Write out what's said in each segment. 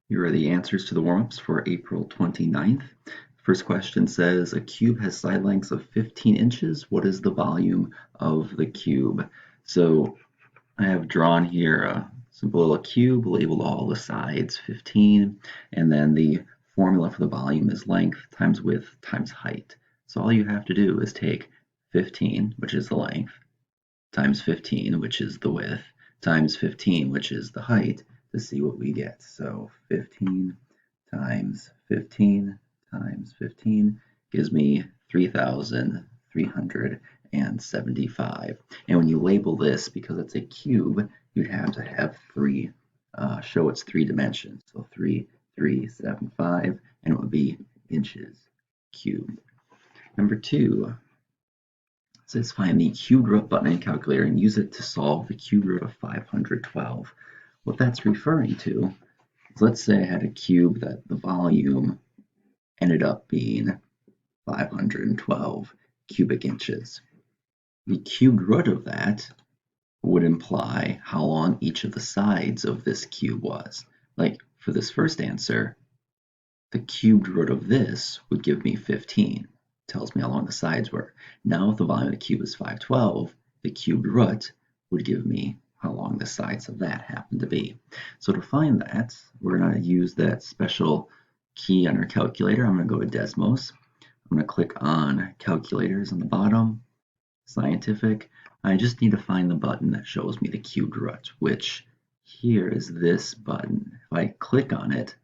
Here are the answers to the warm-ups for April 29th. First question says, a cube has side lengths of 15 inches. What is the volume of the cube? So I have drawn here a simple little cube, labeled all the sides 15, and then the formula for the volume is length times width times height. So all you have to do is take 15, which is the length, times 15, which is the width, times 15, which is the height, to see what we get. So 15 times 15 times 15 gives me 3,375. And when you label this, because it's a cube, you'd have to have show its three dimensions. So 3,375, and it would be inches cubed. Number 2 says find the cubed root button in calculator and use it to solve the cubed root of 512. What that's referring to is, let's say I had a cube that the volume ended up being 512 cubic inches. The cubed root of that would imply how long each of the sides of this cube was. Like for this first answer, the cubed root of this would give me 15. Tells me how long the sides were. Now if the volume of the cube is 512, the cubed root would give me how long the sides of that happen to be. So to find that, we're going to use that special key on our calculator. I'm going to go to Desmos. I'm going to click on calculators on the bottom, scientific. I just need to find the button that shows me the cubed root, which here is this button. If I click on it,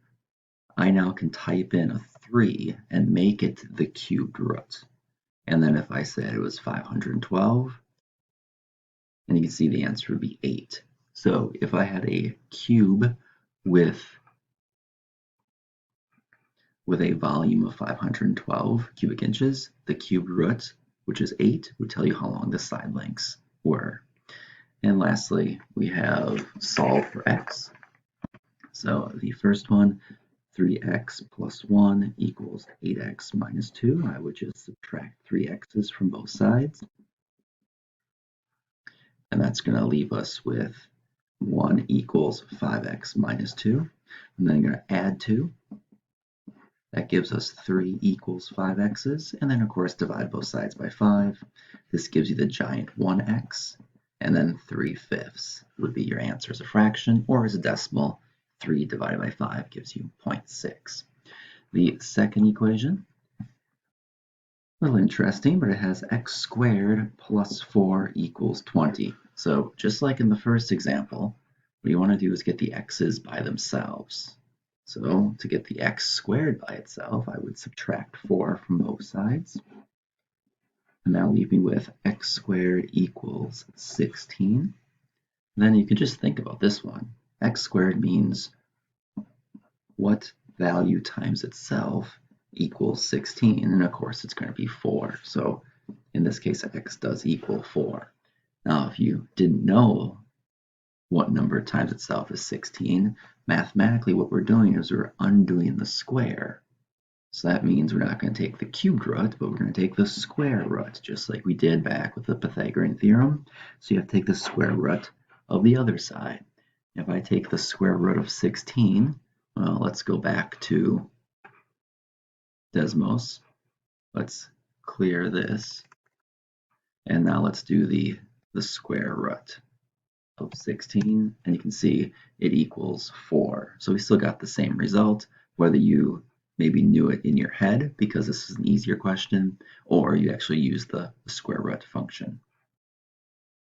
I now can type in a 3 and make it the cubed root. And then if I said it was 512, and you can see the answer would be 8. So if I had a cube with a volume of 512 cubic inches, the cubed root, which is 8, would tell you how long the side lengths were. And lastly, we have solve for x. So the first one, 3x plus 1 equals 8x minus 2. I would just subtract 3 x's from both sides. And that's going to leave us with 1 equals 5x minus 2. And then I'm going to add 2. That gives us 3 equals 5x's. And then, of course, divide both sides by 5. This gives you the giant 1x. And then 3/5 would be your answer as a fraction, or as a decimal. 3 divided by 5 gives you 0.6. The second equation, a little interesting, but it has x squared plus 4 equals 20. So just like in the first example, what you want to do is get the x's by themselves. So to get the x squared by itself, I would subtract 4 from both sides. And that will leave me with x squared equals 16. Then you can just think about this one. X squared means what value times itself equals 16, and of course it's going to be 4. So in this case, x does equal 4. Now if you didn't know what number times itself is 16, mathematically what we're doing is we're undoing the square. So that means we're not going to take the cubed root, but we're going to take the square root, just like we did back with the Pythagorean theorem. So you have to take the square root of the other side. If I take the square root of 16, well, let's go back to Desmos. Let's clear this. And now let's do the square root of 16. And you can see it equals 4. So we still got the same result, whether you maybe knew it in your head because this is an easier question, or you actually use the square root function.